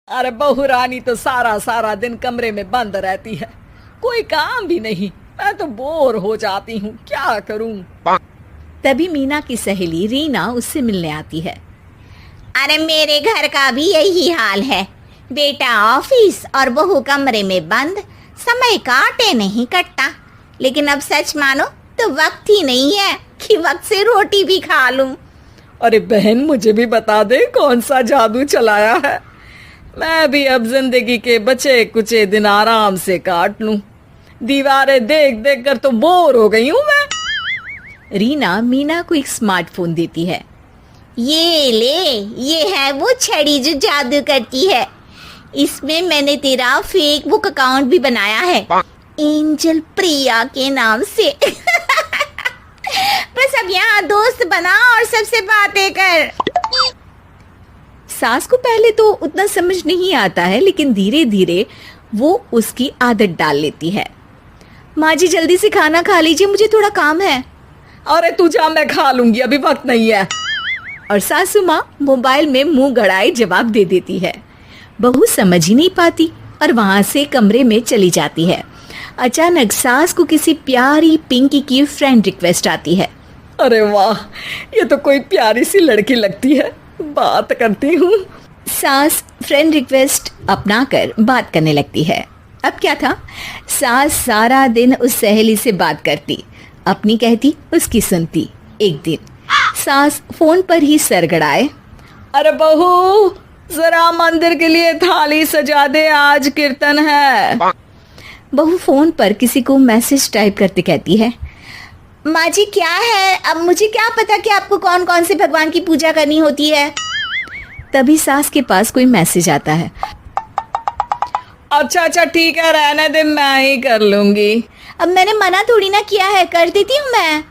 अरे बहू रानी तो सारा सारा दिन कमरे में बंद रहती है, कोई काम भी नहीं। मैं तो बोर हो जाती हूँ, क्या करूँ। तभी मीना की सहेली रीना उससे मिलने आती है। अरे मेरे घर का भी यही हाल है। बेटा ऑफिस और बहू कमरे में बंद, समय काटे नहीं कटता। लेकिन अब सच मानो तो वक्त ही नहीं है कि वक्त से रोटी भी खा लूं। अरे बहन, मुझे भी बता दे कौन सा जादू चलाया है। मैं भी अब जिंदगी के बचे कुचे दिन आराम से काट लूं। दीवारें देख देख कर तो बोर हो गई हूं मैं। रीना मीना को एक स्मार्टफोन देती है। ये ले, ये है वो छड़ी जो जादू करती है। इसमें मैंने तेरा फेसबुक अकाउंट भी बनाया है, एंजल प्रिया के नाम से। बस अब यहाँ दोस्त बना और सबसे बातें कर। सास को पहले तो उतना समझ नहीं आता है, लेकिन धीरे धीरे वो उसकी आदत डाल लेती है। माँ जी जल्दी से खाना खा लीजिए, मुझे थोड़ा काम है। अरे तू जा, मैं खा लूंगी, अभी वक्त नहीं है। और सासू माँ मोबाइल में मुंह गड़ाए जवाब दे देती है। बहू समझ ही नहीं पाती और वहां से कमरे में चली जाती है। अचानक सास को किसी प्यारी पिंकी की फ्रेंड रिक्वेस्ट आती है। अरे वाह, ये तो कोई प्यारी सी लड़की लगती है, बात करती हूँ। सास फ्रेंड रिक्वेस्ट अपनाकर बात करने लगती है। अब क्या था, सास सारा दिन उस सहेली से बात करती, अपनी कहती, उसकी सुनती। एक दिन सास फोन पर ही सर गड़ाए। अरे बहू, जरा मंदिर के लिए थाली सजा दे, आज कीर्तन है। बहू फोन पर किसी को मैसेज टाइप करते कहती है। माँ जी क्या है, अब मुझे क्या पता कि आपको कौन कौन से भगवान की पूजा करनी होती है। तभी सास के पास कोई मैसेज आता है। अच्छा अच्छा ठीक है, रहने दे, मैं ही कर लूंगी। अब मैंने मना थोड़ी ना किया है, कर देती हूँ मैं।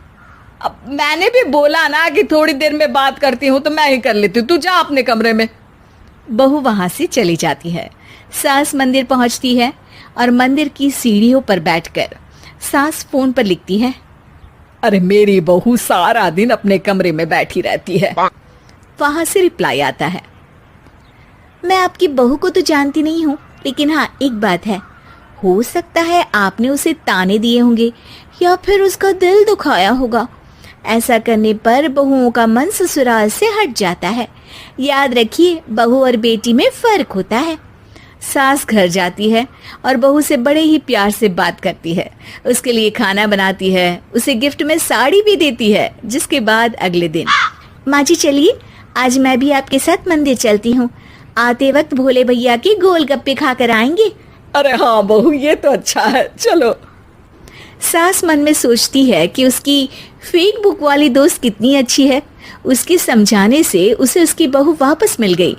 अब मैंने भी बोला ना कि थोड़ी देर में बात करती हूँ, तो मैं ही कर लेती हूँ, तू जा अपने कमरे में। बहू वहां से चली जाती है। सास मंदिर पहुंचती है और मंदिर की सीढ़ियों पर बैठकर सास फोन पर लिखती है। अरे मेरी बहू सारा दिन अपने कमरे में बैठी रहती है। वहां से रिप्लाई आता है। मैं आपकी बहू को तो जानती नहीं हूँ, लेकिन हाँ एक बात है, हो सकता है आपने उसे ताने दिए होंगे या फिर उसका दिल दुखाया होगा। ऐसा करने पर बहुओं का मन ससुराल से हट जाता है। याद रखिए, बहू और बेटी में फर्क होता है। सास घर जाती है और बहू से बड़े ही प्यार से बात करती है, उसके लिए खाना बनाती है, उसे गिफ्ट में साड़ी भी देती है। जिसके बाद अगले दिन, माँ जी चलिए, आज मैं भी आपके साथ मंदिर चलती हूँ। आते वक्त भोले भैया के गोलगप्पे खा कर आएंगे। अरे हाँ बहू, ये तो अच्छा है, चलो। सास मन में सोचती है कि उसकी फेक बुक वाली दोस्त कितनी अच्छी है। उसके समझाने से उसे उसकी बहू वापस मिल गई।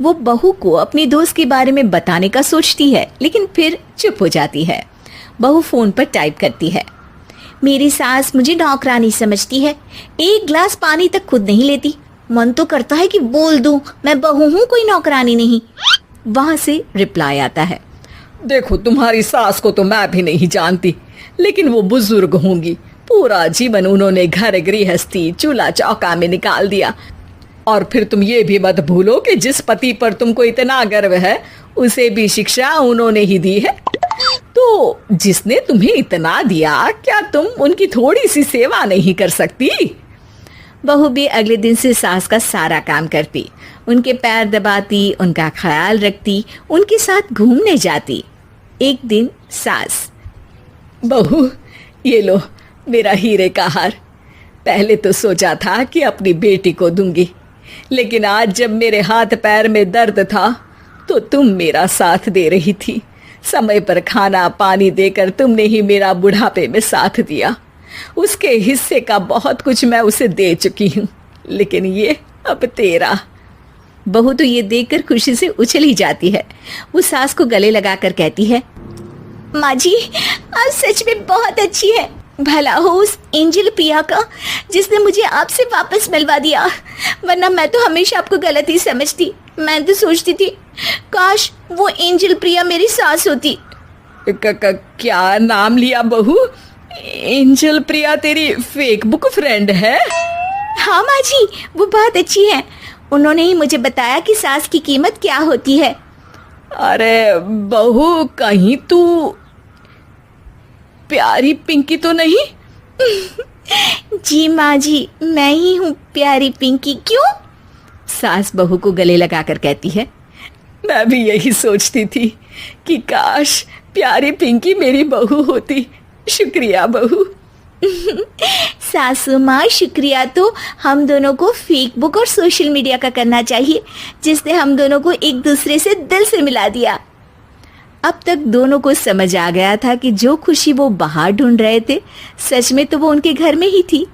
वो बहू को अपनी दोस्त के बारे में बताने का सोचती है, लेकिन फिर चुप हो जाती है। बहू फोन पर टाइप करती है। मेरी सास मुझे नौकरानी समझती है, एक गिलास पानी तक खुद नहीं लेती। मन तो करता है कि बोल दूं, मैं बहू हूँ, कोई नौकरानी नहीं। वहां से रिप्लाई आता है। देखो, तुम्हारी सास को तो मैं भी नहीं जानती, लेकिन वो बुजुर्ग होंगी। पूरा जीवन उन्होंने घर गृहस्थी चूल्हा चौका में निकाल दिया। और फिर तुम ये भी मत भूलो कि जिस पति पर तुमको इतना गर्व है, उसे भी शिक्षा उन्होंने ही दी है। तो जिसने तुम्हें इतना दिया, क्या तुम उनकी थोड़ी सी सेवा नहीं कर सकती? बहू भी अगले दिन से सास का सारा काम करती, उनके पैर दबाती, उनका ख्याल रखती, उनके साथ घूमने जाती। एक दिन सास, बहू ये लो मेरा हीरे का हार। पहले तो सोचा था कि अपनी बेटी को दूंगी, लेकिन आज जब मेरे हाथ पैर में दर्द था तो तुम मेरा साथ दे रही थी। समय पर खाना पानी देकर तुमने ही मेरा बुढ़ापे में साथ दिया। उसके हिस्से का बहुत कुछ मैं उसे दे चुकी हूँ, लेकिन ये अब तेरा। बहू तो ये देखकर खुशी से उछली जाती है। वो सास को गले लगाकर कहती है। माँ जी, आज सच में बहुत अच्छी है। भला हो उस एंजल प्रिया का, जिसने मुझे आपसे वापस मिलवा दिया, वरना मैं तो हमेशा आपको गलत ही समझती। मैं तो सोचती थी काश वो एंजल प्रिया मेरी सास होती। क्या नाम लिया बहू? एंजल प्रिया तेरी फेक बुक फ्रेंड है? हाँ माँ जी, वो बहुत अच्छी है। उन्होंने ही मुझे बताया कि सास की कीमत क्या होती है। अरे बहू, कहीं तू प्यारी पिंकी तो नहीं? जी माँ जी, मैं ही हूँ प्यारी पिंकी। क्यों? सास बहू को गले लगाकर कहती है। मैं भी यही सोचती थी कि काश प्यारी पिंकी मेरी बहू होती। शुक्रिया बहू। सासू माँ, शुक्रिया तो हम दोनों को फेसबुक और सोशल मीडिया का करना चाहिए, जिसने हम दोनों को एक दूसरे से दिल से मिला दिया। अब तक दोनों को समझ आ गया था कि जो खुशी वो बाहर ढूंढ रहे थे, सच में तो वो उनके घर में ही थी।